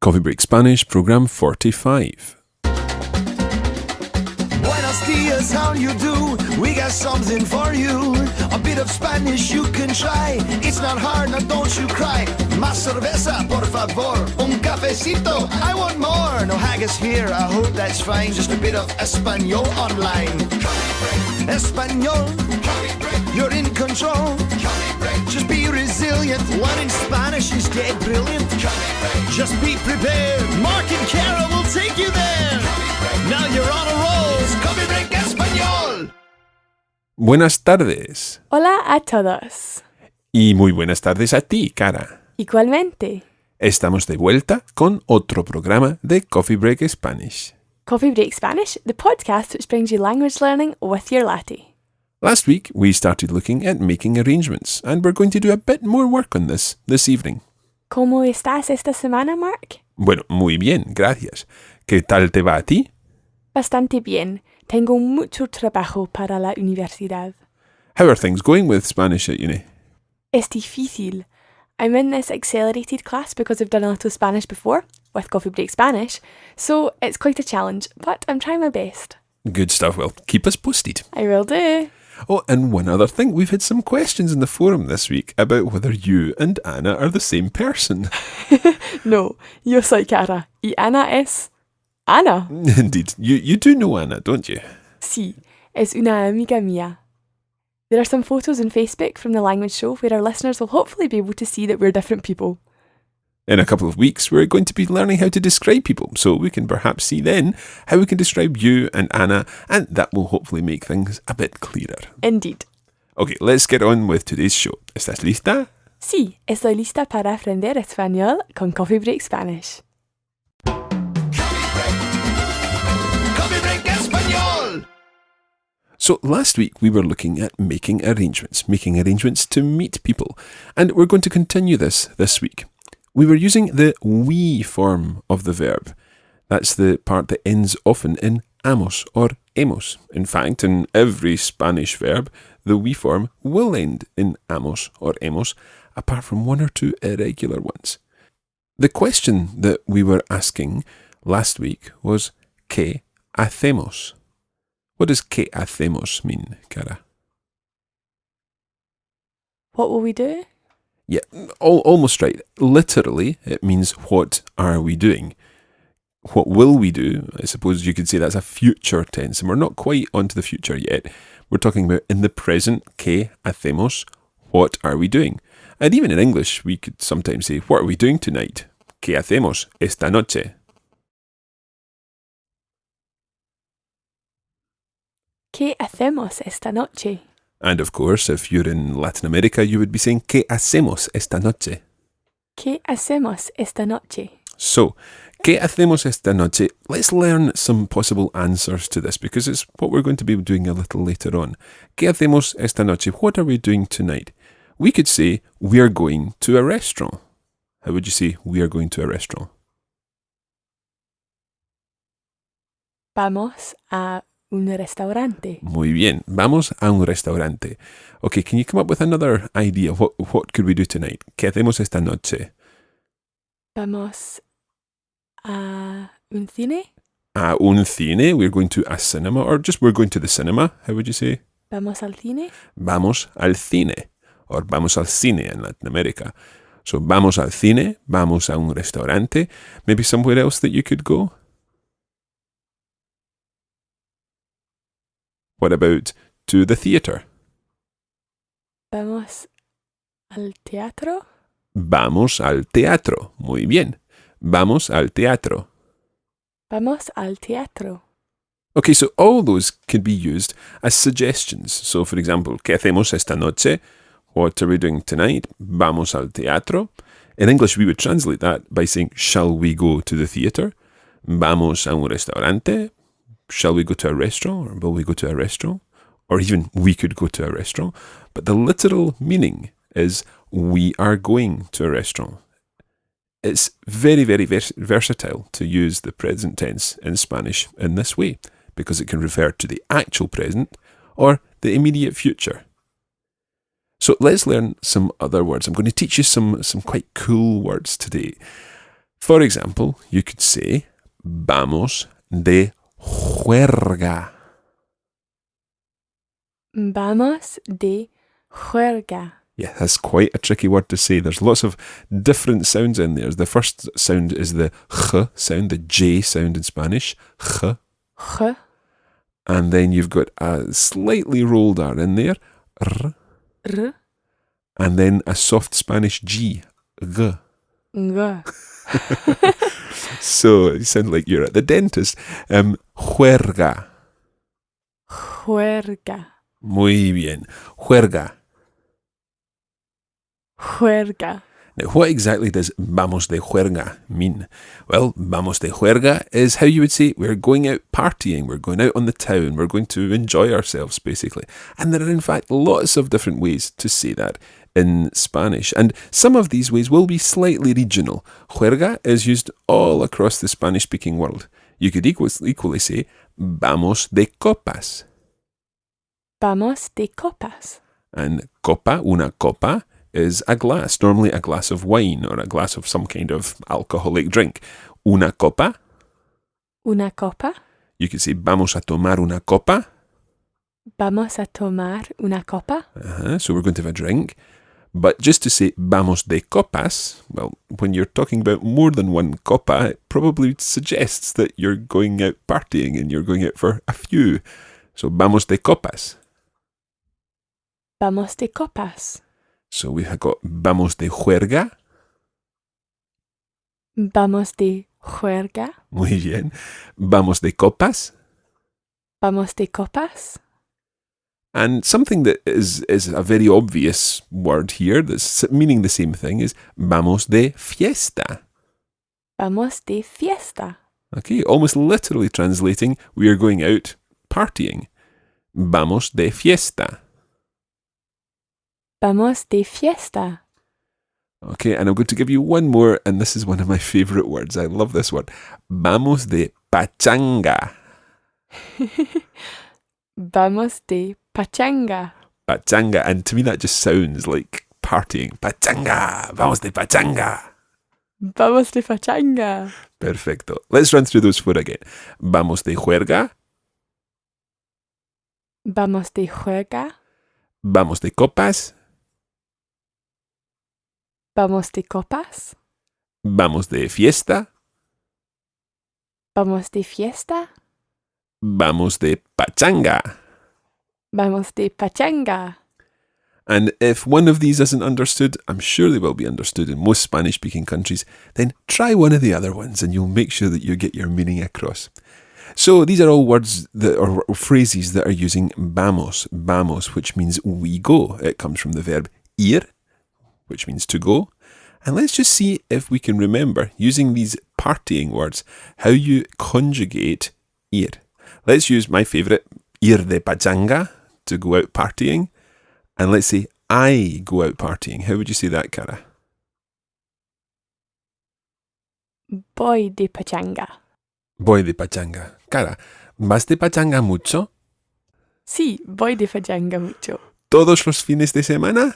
Coffee Break Spanish, Program 45. Buenos dias, how you do? We got something for you. A bit of Spanish you can try. It's not hard, now don't you cry. Más cerveza, por favor. Un cafecito, I want more. No haggis here, I hope that's fine. Just a bit of Espanol online. Espanol, you're in control. Just be resilient. One in Spanish is dead brilliant. Just be prepared. Mark and Kara will take you there. Now you're on a roll. Coffee Break Español. Buenas tardes. Hola a todos. Y muy buenas tardes a ti, Cara. Igualmente. Estamos de vuelta con otro programa de Coffee Break Spanish. Coffee Break Spanish, the podcast which brings you language learning with your latte. Last week, we started looking at making arrangements, and we're going to do a bit more work on this evening. ¿Cómo estás esta semana, Mark? Bueno, muy bien, gracias. ¿Qué tal te va a ti? Bastante bien. Tengo mucho trabajo para la universidad. How are things going with Spanish at uni? Es difícil. I'm in this accelerated class because I've done a little Spanish before, with Coffee Break Spanish, so it's quite a challenge, but I'm trying my best. Good stuff. Well, keep us posted. I will do. Oh, and one other thing. We've had some questions in the forum this week about whether you and Anna are the same person. No, yo soy Cara, y Ana es Ana. Indeed. You do know Anna, don't you? Sí, es una amiga mía. There are some photos on Facebook from the language show where our listeners will hopefully be able to see that we're different people. In a couple of weeks, we're going to be learning how to describe people, so we can perhaps see then how we can describe you and Anna, and that will hopefully make things a bit clearer. Indeed. Okay, let's get on with today's show. ¿Estás lista? Sí, estoy lista para aprender español con Coffee Break Spanish. Coffee Break Español. So last week we were looking at making arrangements to meet people, and we're going to continue this week. We were using the we form of the verb. That's the part that ends often in amos or hemos. In fact, in every Spanish verb, the we form will end in amos or hemos, apart from one or two irregular ones. The question that we were asking last week was ¿qué hacemos? What does ¿qué hacemos mean, Cara? What will we do? Yeah, almost right. Literally, it means what are we doing? What will we do? I suppose you could say that's a future tense, and we're not quite onto the future yet. We're talking about in the present, ¿qué hacemos? What are we doing? And even in English, we could sometimes say, what are we doing tonight? ¿Qué hacemos esta noche? ¿Qué hacemos esta noche? And of course, if you're in Latin America, you would be saying, ¿qué hacemos esta noche? ¿Qué hacemos esta noche? So, ¿qué hacemos esta noche? Let's learn some possible answers to this because it's what we're going to be doing a little later on. ¿Qué hacemos esta noche? What are we doing tonight? We could say, we are going to a restaurant. How would you say, we are going to a restaurant? Vamos a un restaurante. Muy bien. Vamos a un restaurante. Okay, can you come up with another idea? What could we do tonight? ¿Qué hacemos esta noche? Vamos a un cine. A un cine. We're going to a cinema, or just we're going to the cinema. How would you say? Vamos al cine. Vamos al cine, or vamos al cine in Latin America. So vamos al cine, vamos a un restaurante. Maybe somewhere else that you could go? What about to the theatre? Vamos al teatro. Vamos al teatro. Muy bien. Vamos al teatro. Vamos al teatro. Okay, so all those can be used as suggestions. So, for example, ¿qué hacemos esta noche? What are we doing tonight? Vamos al teatro. In English, we would translate that by saying, shall we go to the theatre? Vamos a un restaurante. Shall we go to a restaurant? Or will we go to a restaurant? Or even we could go to a restaurant. But the literal meaning is we are going to a restaurant. It's very, very versatile to use the present tense in Spanish in this way because it can refer to the actual present or the immediate future. So let's learn some other words. I'm going to teach you some quite cool words today. For example, you could say, vamos de juerga. Vamos de juerga. Yeah, that's quite a tricky word to say. There's lots of different sounds in there. The first sound is the ch sound, the J sound in Spanish, ch. Ch. And then you've got a slightly rolled R in there, r. R. And then a soft Spanish G, g. G. So you sound like you're at the dentist. Juerga. Juerga. Muy bien. Juerga. Juerga. Now, what exactly does vamos de juerga mean? Well, vamos de juerga is how you would say we're going out partying, we're going out on the town, we're going to enjoy ourselves, basically. And there are, in fact, lots of different ways to say that in Spanish. And some of these ways will be slightly regional. Juerga is used all across the Spanish-speaking world. You could equally say, vamos de copas. Vamos de copas. And copa, una copa, is a glass, normally a glass of wine or a glass of some kind of alcoholic drink. Una copa. Una copa. You could say, vamos a tomar una copa. Vamos a tomar una copa. So we're going to have a drink. But just to say vamos de copas, well, when you're talking about more than one copa, it probably suggests that you're going out partying and you're going out for a few. So vamos de copas. Vamos de copas. So we've got vamos de juerga. Vamos de juerga. Muy bien. Vamos de copas. Vamos de copas. And something that is a very obvious word here that's meaning the same thing is vamos de fiesta. Vamos de fiesta. Okay, almost literally translating, we are going out partying. Vamos de fiesta. Vamos de fiesta. Okay, and I'm going to give you one more, and this is one of my favorite words. I love this word. Vamos de pachanga. Vamos de pachanga. Pachanga, and to me that just sounds like partying. Pachanga, vamos de pachanga. Vamos de pachanga. Perfecto. Let's run through those four again. Vamos de juerga. Vamos de juerga. Vamos de copas. Vamos de copas. Vamos de fiesta. Vamos de fiesta. Vamos de pachanga. Vamos de pachanga. And if one of these isn't understood, I'm sure they will be understood in most Spanish-speaking countries, then try one of the other ones and you'll make sure that you get your meaning across. So these are all words or phrases that are using vamos, which means we go. It comes from the verb ir, which means to go. And let's just see if we can remember, using these partying words, how you conjugate ir. Let's use my favourite, ir de pachanga, to go out partying. And let's say, I go out partying. How would you say that, Cara? Voy de pachanga. Voy de pachanga. Cara, ¿vas de pachanga mucho? Sí, voy de pachanga mucho. ¿Todos los fines de semana?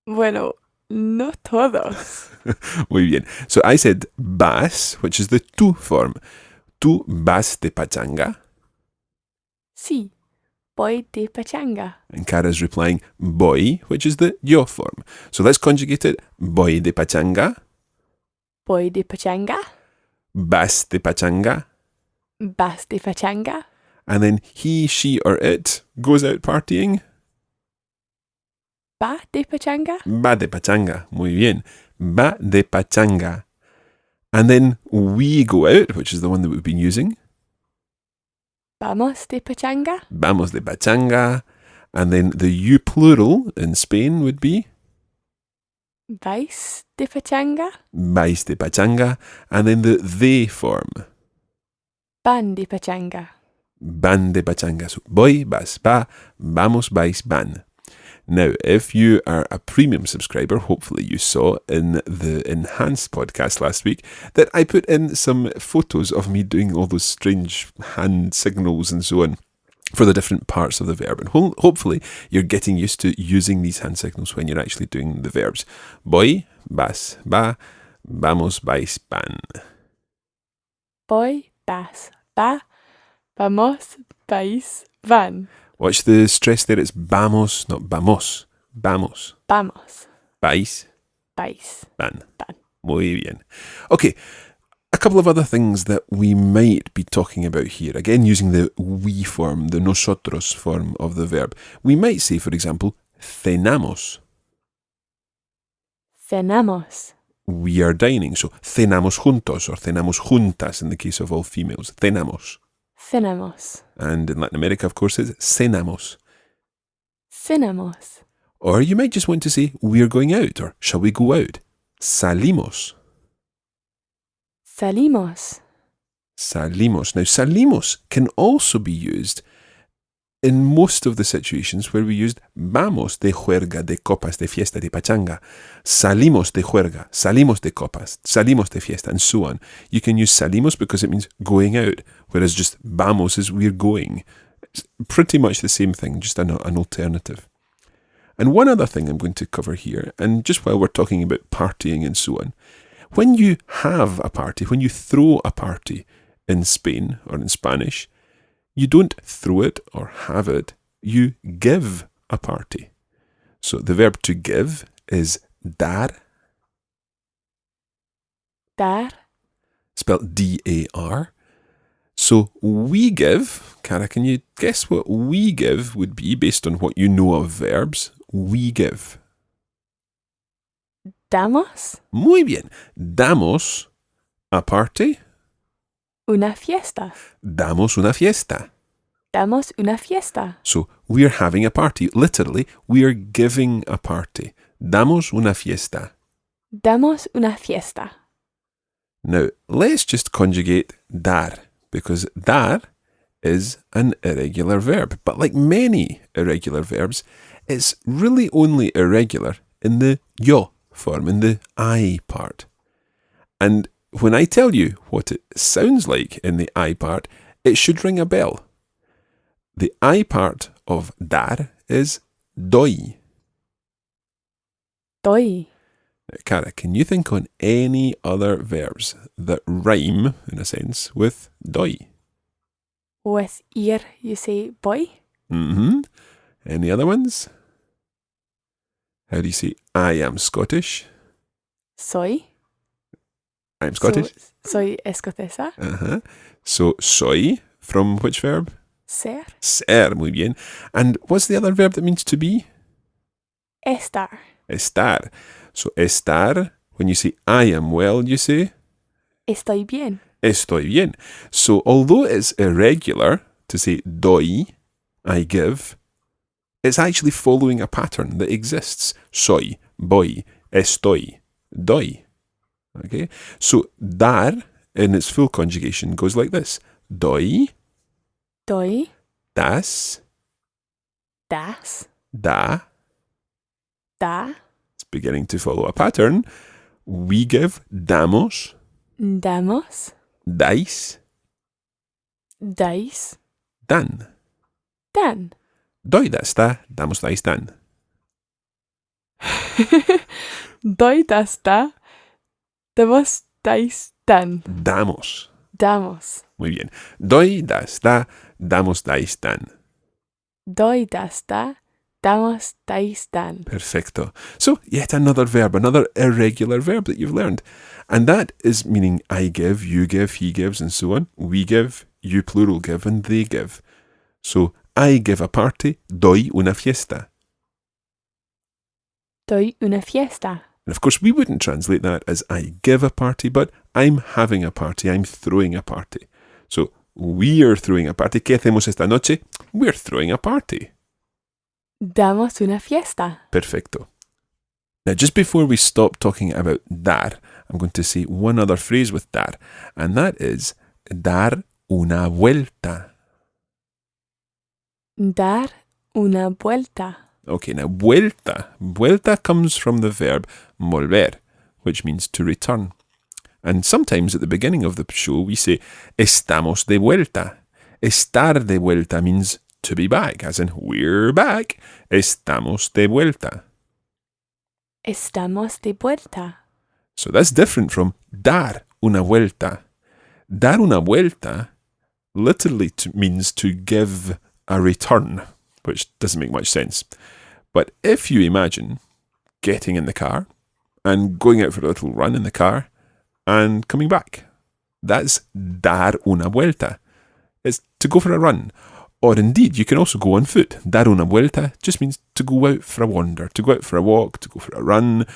Bueno, no todos. Muy bien. So I said vas, which is the tú form. ¿Tú vas de pachanga? Sí, voy de pachanga. And Cara's replying voy, which is the yo form. So let's conjugate it. Voy de pachanga. Voy de pachanga. Vas de pachanga. Vas de pachanga. And then he, she, or it goes out partying. Va de pachanga. Va de pachanga. Muy bien. Va de pachanga. And then we go out, which is the one that we've been using. Vamos de pachanga. Vamos de pachanga. And then the you plural in Spain would be Vais de pachanga. vais de pachanga. And then the they form. Van de pachanga. Van de pachanga. So voy, vas, va, vamos, vais, van. Now, if you are a premium subscriber, hopefully you saw in the Enhanced podcast last week that I put in some photos of me doing all those strange hand signals and so on for the different parts of the verb. And hopefully you're getting used to using these hand signals when you're actually doing the verbs. Voy, vas, va, Vamos, vais, van. Voy, vas, va. Vamos, vais, van. Watch the stress there. It's vamos, not vamos. Vamos. Vamos, Vais, vais, van. van. Muy bien. Okay, a couple of other things that we might be talking about here. Again, using the we form, the nosotros form of the verb. We might say, for example, cenamos. Cenamos, We are dining. So, cenamos juntos or cenamos juntas in the case of all females. Cenamos. cenamos, And in Latin America, of course, it's cenamos. cenamos. Or you might just want to say, we're going out, or shall we go out? Salimos. Salimos, Salimos. Now, salimos can also be used in most of the situations where we used vamos de juerga, de copas, de fiesta, de pachanga. Salimos de juerga, salimos de copas, salimos de fiesta, and so on. You can use salimos because it means going out, whereas just vamos is we're going. It's pretty much the same thing, just an alternative. And one other thing I'm going to cover here, and just while we're talking about partying and so on, when you have a party, when you throw a party in Spain or in Spanish, you don't throw it or have it, you give a party. So the verb to give is dar, dar, spelled D-A-R. So we give, Cara, can you guess what we give would be based on what you know of verbs? We give. damos, Muy bien. Damos a party. una fiesta. Damos una fiesta. Damos una fiesta. So we're having a party. Literally, we are giving a party. Damos una fiesta. Damos una fiesta. Now, let's just conjugate dar, because dar is an irregular verb. But like many irregular verbs, it's really only irregular in the yo form, in the I part. And when I tell you what it sounds like in the I part, it should ring a bell. The I part of dar is doy. Doy. Now, Cara, can you think on any other verbs that rhyme, in a sense, with doy? With ir, you say boy. Mm-hmm. Any other ones? How do you say, I am Scottish? Soy. I'm Scottish. Soy escocesa. Uh-huh. So, soy, from which verb? Ser. Ser, muy bien. And what's the other verb that means to be? Estar. Estar. So, estar, when you say, I am well, you say? Estoy bien. Estoy bien. So, although it's irregular to say doy, I give, it's actually following a pattern that exists. Soy, voy, estoy, doy. Okay? So, dar, in its full conjugation, goes like this. Doy, Doy. das, Das. da. Da. It's beginning to follow a pattern. We give, damos, Damos. dais, Dais. dan. Dan. Doy, das, da, damos, dais, dan. Doy das da. Damos dais dan. Damos. Damos. Muy bien. Doy, das, da, damos, dais, dan. Doy das da. Damos dais dan. Perfecto. So, yet another verb, another irregular verb that you've learned. And that is meaning I give, you give, he gives, and so on. We give, you plural give, and they give. So, I give a party, doy una fiesta. Doy una fiesta. And of course, we wouldn't translate that as I give a party, but I'm having a party, I'm throwing a party. So, we are throwing a party. ¿Qué hacemos esta noche? We're throwing a party. Damos una fiesta. Perfecto. Now, just before we stop talking about dar, I'm going to say one other phrase with dar, and that is dar una vuelta. Dar una vuelta. Okay, now vuelta. Vuelta comes from the verb volver, which means to return. And sometimes at the beginning of the show, we say estamos de vuelta. Estar de vuelta means to be back, as in we're back. Estamos de vuelta. Estamos de vuelta. So that's different from dar una vuelta. Dar una vuelta literally means to give a return, which doesn't make much sense. But if you imagine getting in the car and going out for a little run in the car and coming back, that's dar una vuelta. It's to go for a run. Or indeed, you can also go on foot. Dar una vuelta just means to go out for a wander, to go out for a walk, to go for a run.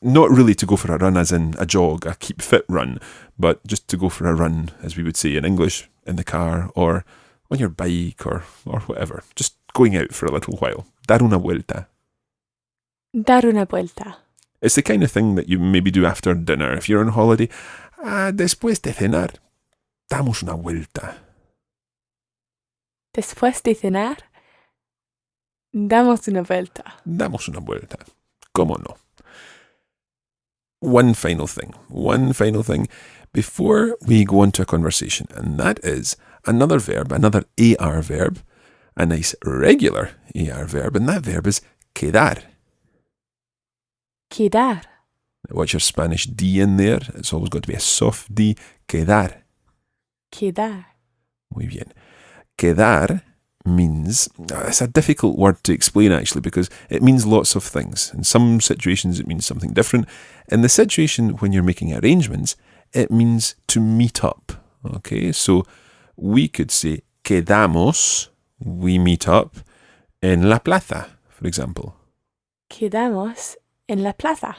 Not really to go for a run as in a jog, a keep fit run, but just to go for a run, as we would say in English, in the car or on your bike or whatever. Just going out for a little while. Dar una vuelta. Dar una vuelta. It's the kind of thing that you maybe do after dinner. If you're on holiday, después de cenar, damos una vuelta. Después de cenar, damos una vuelta. Damos una vuelta. ¿Cómo no? One final thing before we go on to a conversation, and that is another verb, another AR verb, a nice regular AR verb, and that verb is quedar. Quedar. Watch your Spanish D in there. It's always got to be a soft D. Quedar. Quedar. Muy bien. Quedar means, it's a difficult word to explain actually because it means lots of things. In some situations it means something different. In the situation when you're making arrangements, it means to meet up. Okay, so we could say quedamos, we meet up en la plaza, for example. Quedamos en la plaza.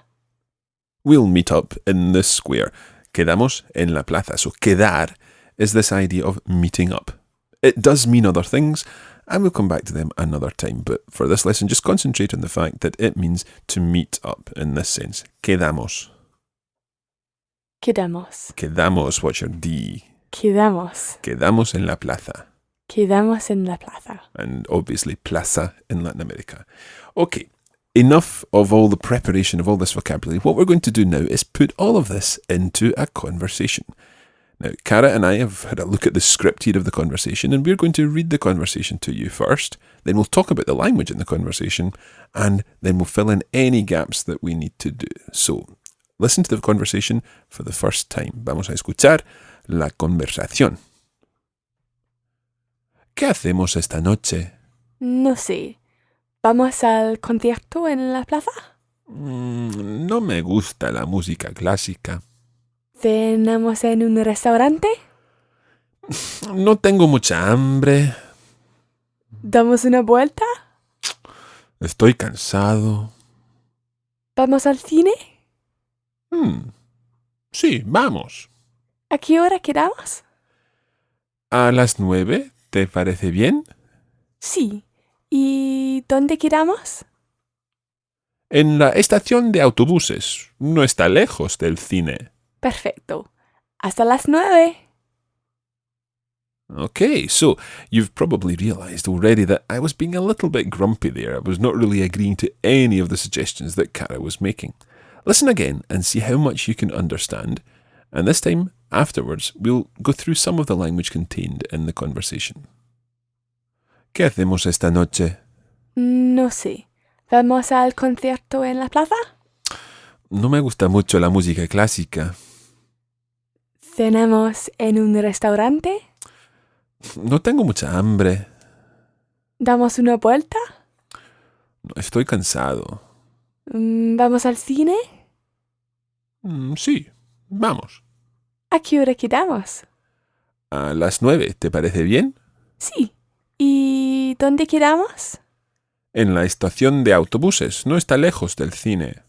We'll meet up in the square. Quedamos en la plaza. So quedar is this idea of meeting up. It does mean other things, and we'll come back to them another time. But for this lesson, just concentrate on the fact that it means to meet up in this sense. Quedamos. Quedamos. Quedamos, watch your D. Quedamos. Quedamos en la plaza. Quedamos en la plaza. And obviously plaza in Latin America. Okay, enough of all the preparation of all this vocabulary. What we're going to do now is put all of this into a conversation. Now, Cara and I have had a look at the script here of the conversation, and we're going to read the conversation to you first. Then we'll talk about the language in the conversation, and then we'll fill in any gaps that we need to do. So, listen to the conversation for the first time. Vamos a escuchar la conversación. ¿Qué hacemos esta noche? No sé. ¿Vamos al concierto en la plaza? No me gusta la música clásica. ¿Cenamos en un restaurante? No tengo mucha hambre. ¿Damos una vuelta? Estoy cansado. ¿Vamos al cine? Sí, vamos. ¿A qué hora quedamos? ¿A las 9? ¿Te parece bien? Sí. ¿Y dónde quedamos? En la estación de autobuses. No está lejos del cine. Perfecto. Hasta las 9. Okay, so you've probably realised already that I was being a little bit grumpy there. I was not really agreeing to any of the suggestions that Cara was making. Listen again and see how much you can understand. And this time, afterwards, we'll go through some of the language contained in the conversation. ¿Qué hacemos esta noche? No sé. ¿Vamos al concierto en la plaza? No me gusta mucho la música clásica. ¿Cenamos en un restaurante? No tengo mucha hambre. ¿Damos una vuelta? No, estoy cansado. ¿Vamos al cine? Sí, vamos. ¿A qué hora quedamos? A las 9, ¿te parece bien? Sí. ¿Y dónde quedamos? En la estación de autobuses. No está lejos del cine.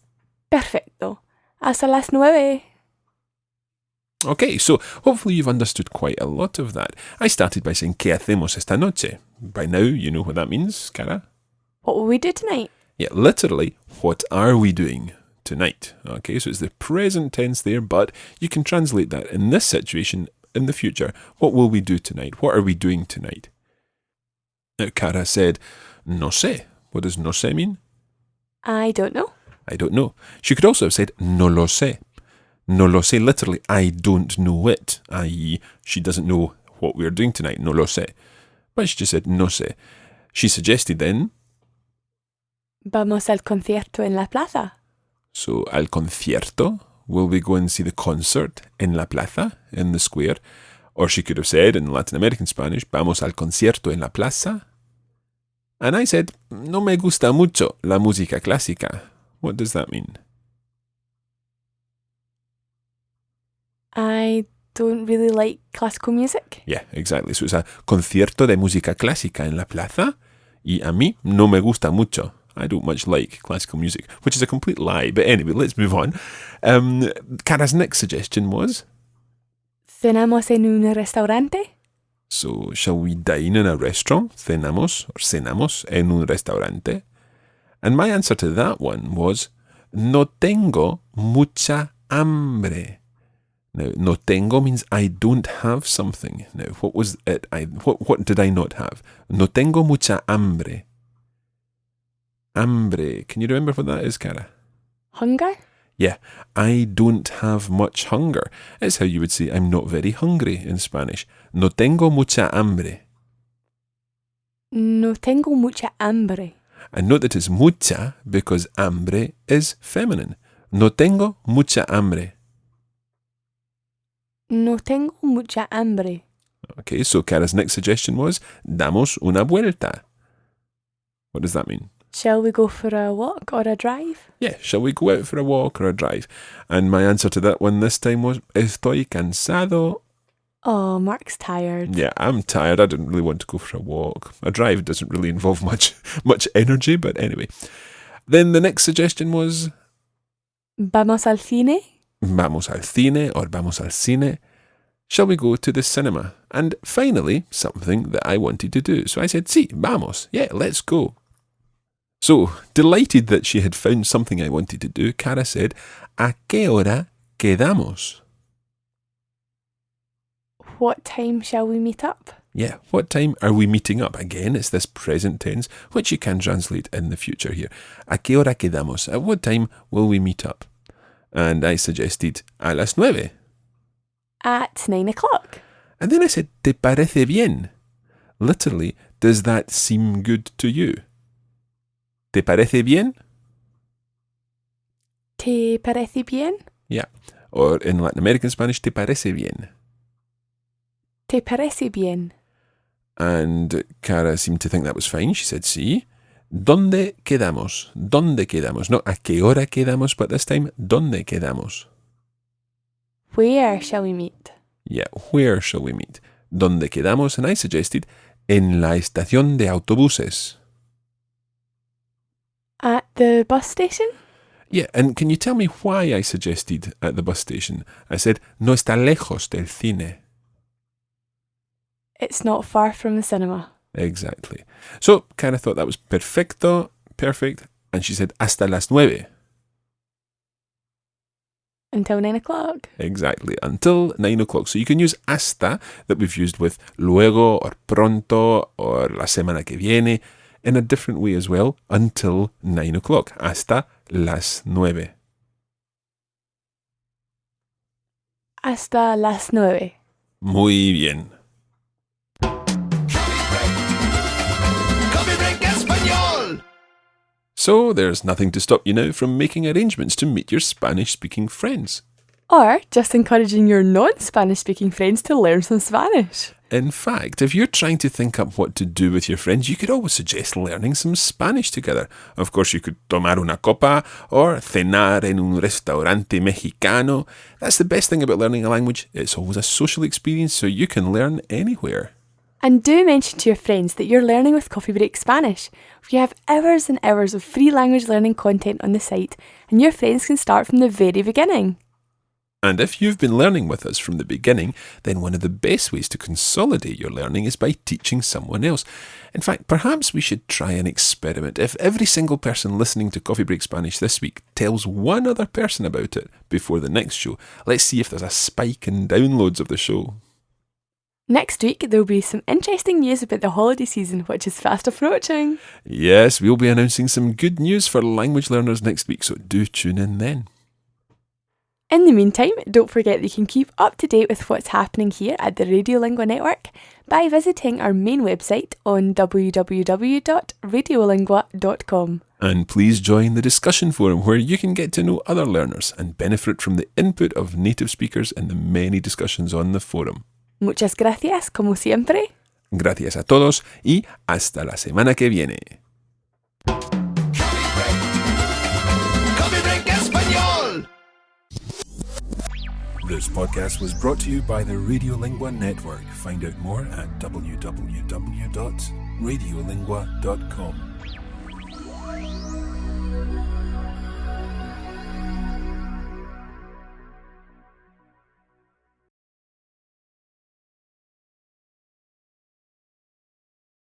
Perfecto. Hasta las 9. Okay, so hopefully you've understood quite a lot of that. I started by saying ¿Qué hacemos esta noche? By now you know what that means, Cara? What will we do tonight? Yeah, literally, what are we doing tonight? Okay, so it's the present tense there, but you can translate that in this situation in the future. What will we do tonight? What are we doing tonight? Now, Cara said, no sé. What does no sé mean? I don't know. I don't know. She could also have said, no lo sé. No lo sé, literally, I don't know it, i.e., she doesn't know what we're doing tonight, no lo sé. But she just said, no sé. She suggested then, Vamos al concierto en la plaza. So, al concierto. Will we go and see the concert en la plaza, in the square? Or she could have said in Latin American Spanish, vamos al concierto en la plaza. And I said, no me gusta mucho la música clásica. What does that mean? I don't really like classical music. Yeah, exactly. So it's a concierto de música clásica en la plaza. Y a mí no me gusta mucho. I don't much like classical music, which is a complete lie. But anyway, let's move on. Cara's next suggestion was, Cenamos en un restaurante. so shall we dine in a restaurant? Cenamos en un restaurante. And my answer to that one was, no tengo mucha hambre. Now, no tengo means I don't have something. Now, what was it? What did I not have? No tengo mucha hambre. Hambre. Can you remember what that is, Cara? Hunger? Yeah, I don't have much hunger. It's how you would say I'm not very hungry in Spanish. No tengo mucha hambre. No tengo mucha hambre. And note that it's mucha because hambre is feminine. No tengo mucha hambre. No tengo mucha hambre. Okay, so Cara's next suggestion was, damos una vuelta. What does that mean? Shall we go for a walk or a drive? Yeah, shall we go out for a walk or a drive? And my answer to that one this time was, estoy cansado. Oh, Mark's tired. Yeah, I'm tired. I didn't really want to go for a walk. A drive doesn't really involve much energy, but anyway. Then the next suggestion was, Vamos al cine? vamos al cine or vamos al cine. Shall we go to the cinema? And finally, something that I wanted to do. So I said, sí, vamos. Yeah, let's go. So, delighted that she had found something I wanted to do, Cara said, ¿a qué hora quedamos? What time shall we meet up? Yeah, what time are we meeting up? Again, it's this present tense, which you can translate in the future here. ¿A qué hora quedamos? At what time will we meet up? And I suggested, a las 9. At 9 o'clock. And then I said, ¿te parece bien? Literally, does that seem good to you? ¿Te parece bien? ¿Te parece bien? Yeah. Or in Latin American Spanish, ¿te parece bien? ¿Te parece bien? And Cara seemed to think that was fine. She said, sí. ¿Dónde quedamos? ¿Dónde quedamos? Not a qué hora quedamos, but this time, ¿dónde quedamos? Where shall we meet? Yeah, where shall we meet? ¿Dónde quedamos? And I suggested, en la estación de autobuses. At the bus station? Yeah, and can you tell me why I suggested at the bus station? I said, no está lejos del cine. It's not far from the cinema. Exactly. So, Cara thought that was perfect, and she said, hasta las 9. Until 9 o'clock. Exactly, until 9 o'clock. So you can use hasta that we've used with luego or pronto or la semana que viene in a different way as well, until 9 o'clock. Hasta las 9. Hasta las 9. Muy bien. Coffee break español. So there's nothing to stop you now from making arrangements to meet your Spanish-speaking friends. Or just encouraging your non-Spanish speaking friends to learn some Spanish. In fact, if you're trying to think up what to do with your friends, you could always suggest learning some Spanish together. Of course, you could tomar una copa or cenar en un restaurante mexicano. That's the best thing about learning a language. It's always a social experience, so you can learn anywhere. And do mention to your friends that you're learning with Coffee Break Spanish. We have hours and hours of free language learning content on the site, and your friends can start from the very beginning. And if you've been learning with us from the beginning, then one of the best ways to consolidate your learning is by teaching someone else. In fact, perhaps we should try an experiment. If every single person listening to Coffee Break Spanish this week tells one other person about it before the next show, let's see if there's a spike in downloads of the show. Next week, there will be some interesting news about the holiday season, which is fast approaching. Yes, we'll be announcing some good news for language learners next week, so do tune in then. In the meantime, don't forget that you can keep up to date with what's happening here at the Radiolingua Network by visiting our main website on www.radiolingua.com. And please join the discussion forum where you can get to know other learners and benefit from the input of native speakers in the many discussions on the forum. Muchas gracias, como siempre. Gracias a todos y hasta la semana que viene. Coffee break español. This podcast was brought to you by the Radiolingua Network. Find out more at www.radiolingua.com.